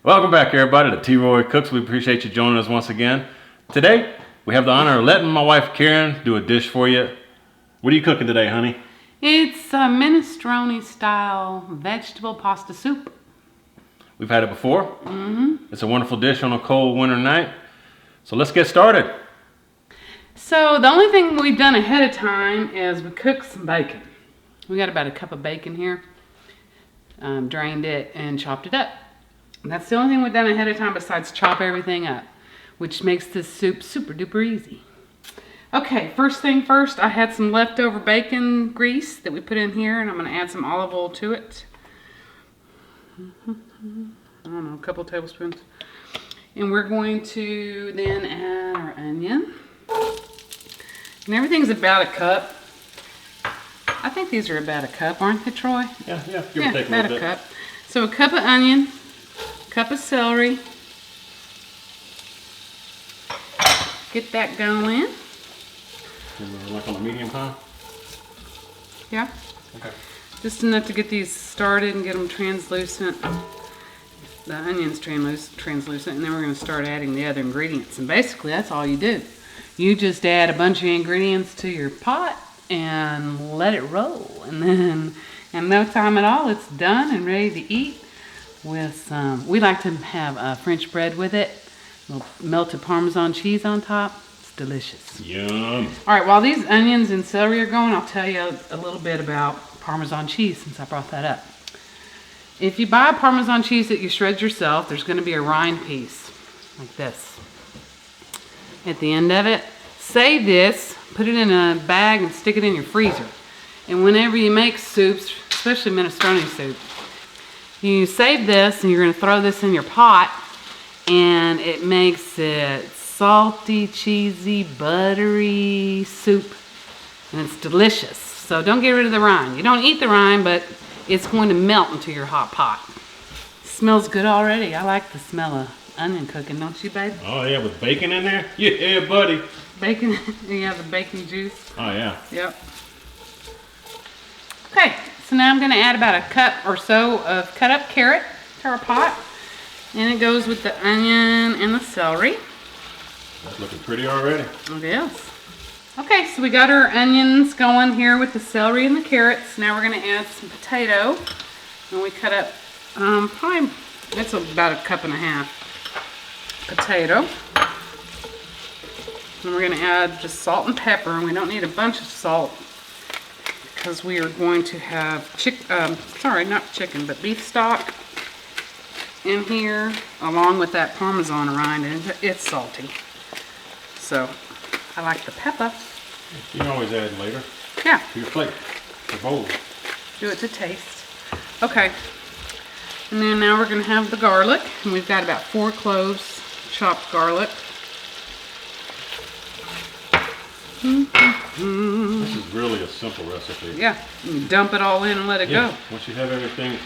Welcome back, everybody, to T. Roy Cooks. We appreciate you joining us once again. Today, we have the honor of letting my wife Karen do a dish for you. What are you cooking today, honey? It's a minestrone style vegetable pasta soup. We've had it before. It's a wonderful dish on a cold winter night. So let's get started. So the only thing we've done ahead of time is we cooked some bacon. We got about a cup of bacon here. Drained it and chopped it up. And that's the only thing we've done ahead of time besides chop everything up, which makes this soup super duper easy. Okay, first thing first, I had some leftover bacon grease that we put in here, and I'm going to add some olive oil to it. I don't know, a couple tablespoons. And we're going to then add our onion. And everything's about a cup. I think these are about a cup, aren't they, Troy? Yeah, give or take a little bit. Cup. So a cup of onion, a cup of celery. Get that going. Like on a medium high? Yeah. Okay. Just enough to get these started and get them translucent. The onion's translucent, and then we're going to start adding the other ingredients. And basically, that's all you do. You just add a bunch of ingredients to your pot and let it roll. And then in no time at all, it's done and ready to eat with some, we like to have French bread with it. A little melted Parmesan cheese on top. It's delicious. Yum. All right, while these onions and celery are going, I'll tell you a little bit about Parmesan cheese since I brought that up. If you buy Parmesan cheese that you shred yourself, there's going to be a rind piece like this at the end of it. Save this, put it in a bag and stick it in your freezer. And whenever you make soups, especially minestrone soup, you save this and you're going to throw this in your pot, and it makes it salty, cheesy, buttery soup, and it's delicious. So don't get rid of the rind. You don't eat the rind, but it's going to melt into your hot pot. Smells good already. I like the smell of onion cooking, don't you, babe? Oh, yeah, with bacon in there? Yeah, buddy. Bacon, you have the bacon juice. Oh, yeah. Yep. Okay, so now I'm going to add about a cup or so of cut up carrot to our pot. And it goes with the onion and the celery. That's looking pretty already. It is. Okay, so we got our onions going here with the celery and the carrots. Now we're going to add some potato. And we cut up, probably, that's about a cup and a half potato. And we're going to add just salt and pepper. And we don't need a bunch of salt because we are going to have beef stock in here along with that Parmesan rind, and it's salty. So I like the pepper. You can always add later. Yeah. To your plate, your bowl. Do it to taste. Okay. And then now we're going to have the garlic. And we've got about 4 cloves chopped garlic. This is really a simple recipe. Yeah. You dump it all in and let it go. Once you have everything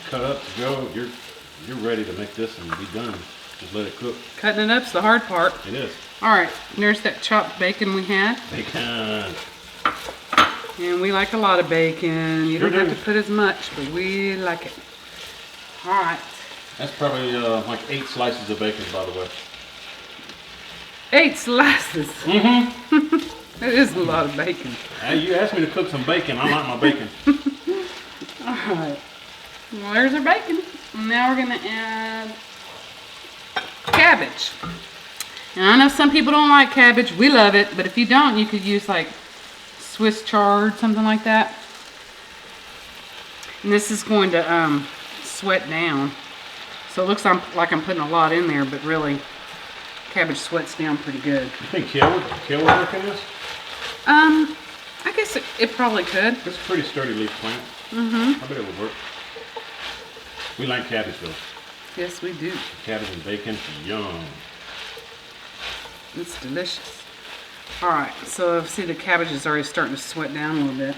cut up to go, you're ready to make this and be done. Just let it cook. Cutting it up's the hard part. It is. All right. There's that chopped bacon we had. Bacon. And we like a lot of bacon. You Sure don't have do. to put as much, but we like it. All right. That's probably like 8 slices of bacon, by the way. 8 slices. That is a lot of bacon. Hey, you asked me to cook some bacon. I like my bacon. All right. Well, there's our bacon. And now we're going to add cabbage. Now, I know some people don't like cabbage. We love it. But if you don't, you could use like Swiss chard, something like that. And this is going to sweat down. So it looks like I'm putting a lot in there, but really, cabbage sweats down pretty good. You think kale would work in this? I guess it probably could. It's a pretty sturdy leaf plant. I bet it would work. We like cabbage though. Yes, we do. Cabbage and bacon, yum. It's delicious. All right, so see the cabbage is already starting to sweat down a little bit.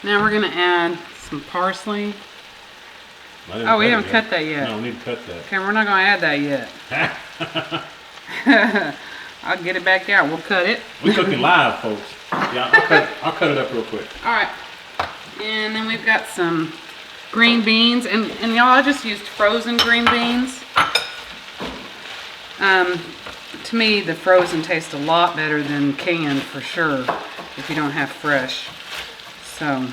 Now we're going to add some parsley. Oh, we haven't cut that yet. No, we need to cut that. Okay, we're not going to add that yet. I'll get it back out. We'll cut it. We're cooking live, folks. Yeah, I'll cut it up real quick. All right. And then we've got some green beans. And y'all, I just used frozen green beans. To me, the frozen tastes a lot better than canned for sure, if you don't have fresh. So,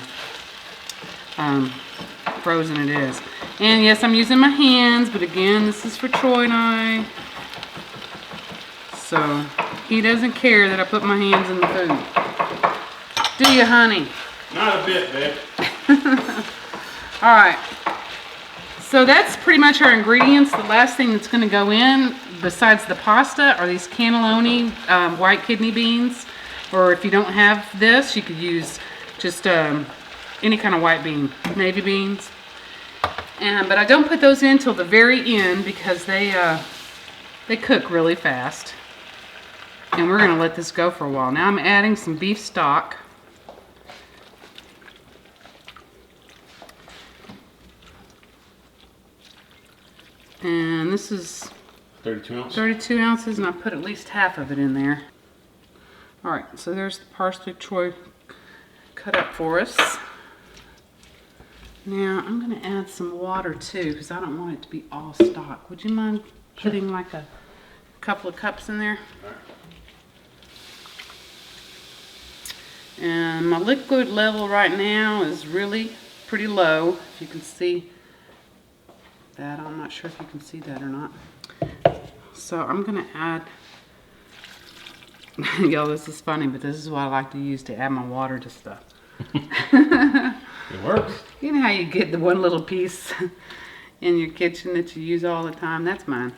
frozen it is. And yes, I'm using my hands, but again, this is for Troy and I. So, he doesn't care that I put my hands in the food. Do you, honey? Not a bit, babe. All right. So that's pretty much our ingredients. The last thing that's going to go in, besides the pasta, are these cannelloni white kidney beans. Or if you don't have this, you could use just any kind of white bean, navy beans. But I don't put those in till the very end because they cook really fast. And we're going to let this go for a while. Now I'm adding some beef stock. And this is 32 ounces. 32 ounces, and I put at least half of it in there. All right, so there's the parsley Troy cut up for us. Now I'm going to add some water too, because I don't want it to be all stock. Would you mind putting like a couple of cups in there? All right. And my liquid level right now is really pretty low. If you can see that, I'm not sure if you can see that or not. So I'm gonna add, y'all, this is funny, but this is what I like to use to add my water to stuff. It works. You know how you get the one little piece in your kitchen that you use all the time? That's mine.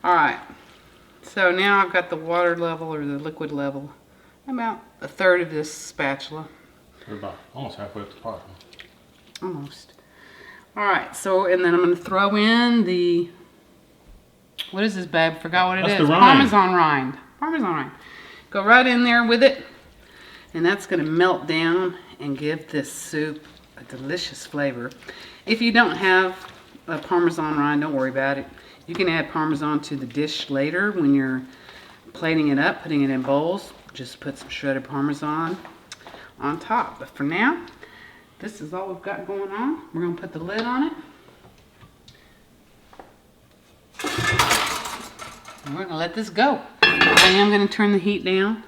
All right, so now I've got the water level, or the liquid level, about a third of this spatula. We're about almost halfway up the pot. Almost. All right, so, and then I'm going to throw in the, what is this, babe? Forgot what it That's is. the rind. Parmesan rind. Parmesan rind. Go right in there with it, and that's going to melt down and give this soup a delicious flavor. If you don't have a Parmesan rind, don't worry about it. You can add Parmesan to the dish later when you're plating it up, putting it in bowls. Just put some shredded Parmesan on top. But for now, this is all we've got going on. We're going to put the lid on it. And we're going to let this go. I am going to turn the heat down.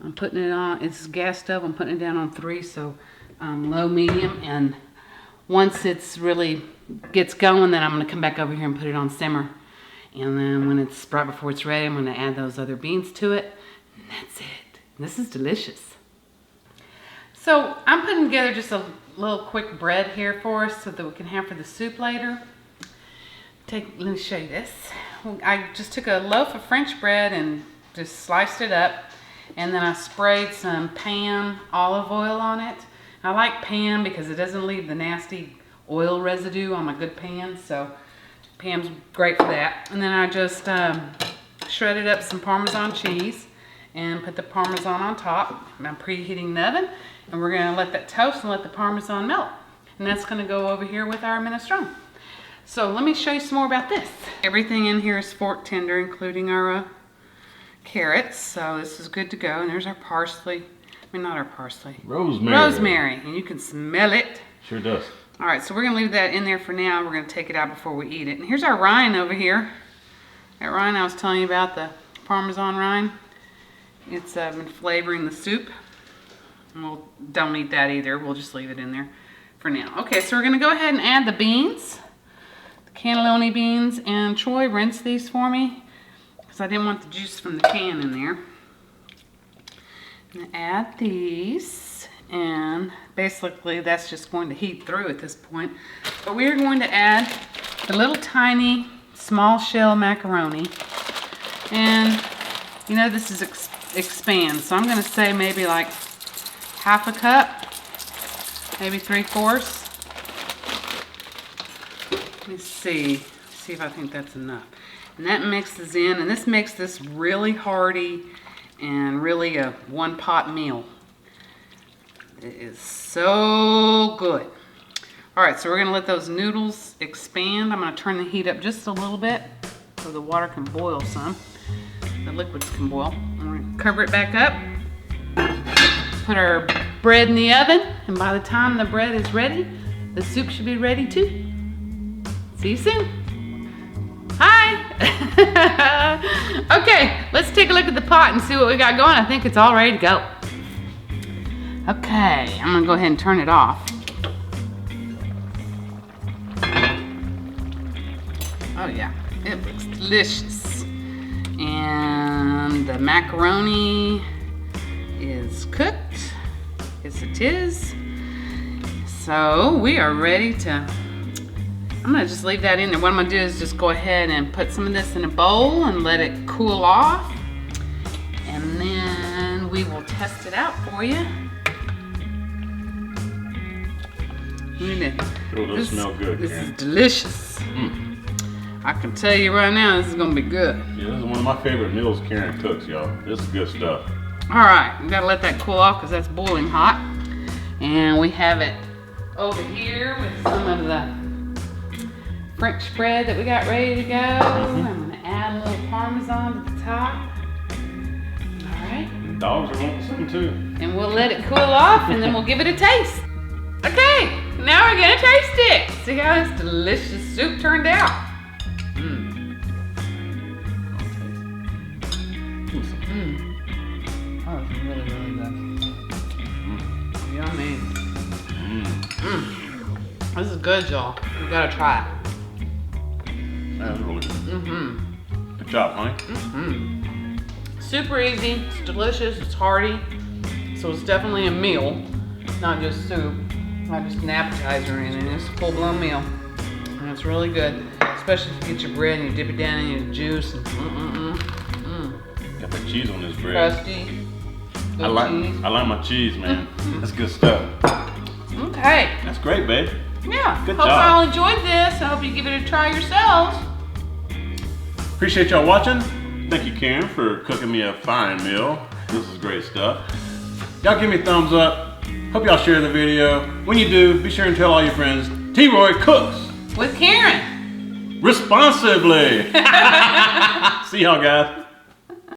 I'm putting it on, it's gas stove, I'm putting it down on 3, so low, medium, and once it's really gets going, then I'm going to come back over here and put it on simmer. And then when it's right before it's ready, I'm going to add those other beans to it. And that's it. This is delicious. So I'm putting together just a little quick bread here for us so that we can have for the soup later. Let me show you this. I just took a loaf of French bread and just sliced it up. And then I sprayed some Pam olive oil on it. I like Pam because it doesn't leave the nasty oil residue on my good pan. So Pam's great for that. And then I just shredded up some Parmesan cheese and put the Parmesan on top. I'm preheating the oven, and we're gonna let that toast and let the Parmesan melt. And that's gonna go over here with our minestrone. So let me show you some more about this. Everything in here is fork tender, including our carrots. So this is good to go. And there's our parsley. I mean, not our parsley. Rosemary. Rosemary, and you can smell it. Sure does. All right, so we're gonna leave that in there for now. We're gonna take it out before we eat it. And here's our rind over here. That rind I was telling you about, the Parmesan rind. It's been flavoring the soup. And don't eat that either. We'll just leave it in there for now. Okay, so we're gonna go ahead and add the beans, the cannelloni beans. And Troy, rinse these for me because I didn't want the juice from the can in there. And add these, and basically that's just going to heat through at this point. But we are going to add the little tiny small shell macaroni, and you know this is expands, so I'm going to say maybe like half a cup, maybe 3/4. Let me see if I think that's enough. And that mixes in, and this makes this really hearty and really a one-pot meal. It is so good. All right, so we're gonna let those noodles expand. I'm gonna turn the heat up just a little bit so the water can boil some. The liquids can boil. We're gonna cover it back up. Put our bread in the oven, and by the time the bread is ready, the soup should be ready too. See you soon. Hi. Okay, let's take a look at the pot and see what we got going. I think it's all ready to go. Okay, I'm gonna go ahead and turn it off. Oh yeah, it looks delicious. And the macaroni is cooked. Yes, it is. So we are ready to, I'm gonna just leave that in there. What I'm gonna do is just go ahead and put some of this in a bowl and let it cool off. And then we will test it out for you. Oh, those smell good, This Karen. is delicious. I can tell you right now, this is gonna be good. Yeah, this is one of my favorite meals Karen cooks, y'all. This is good stuff. All right, we gotta let that cool off because that's boiling hot. And we have it over here with some of the French bread that we got ready to go. I'm gonna add a little Parmesan to the top. All right. Dogs are wanting something too. And we'll let it cool off and then we'll give it a taste. Okay, now we're gonna taste it. See how this delicious soup turned out. Oh, it's really, really good. Yummy. This is good, y'all. You gotta try it. That's really good. Good job, honey. Super easy, it's delicious, it's hearty. So it's definitely a meal, not just soup, not just an appetizer or anything. It's a full-blown meal. And it's really good, especially if you get your bread and you dip it down in your juice and Got the cheese on this bread. crusty. Good I cheese. like my cheese, man. That's good stuff. Okay. That's great, babe. Yeah. Good hope job. y'all enjoyed this. I hope you give it a try yourselves. Appreciate y'all watching. Thank you, Karen, for cooking me a fine meal. This is great stuff. Y'all give me a thumbs up. Hope y'all share the video. When you do, be sure and tell all your friends, T-Roy cooks With Karen. responsibly. See y'all, guys.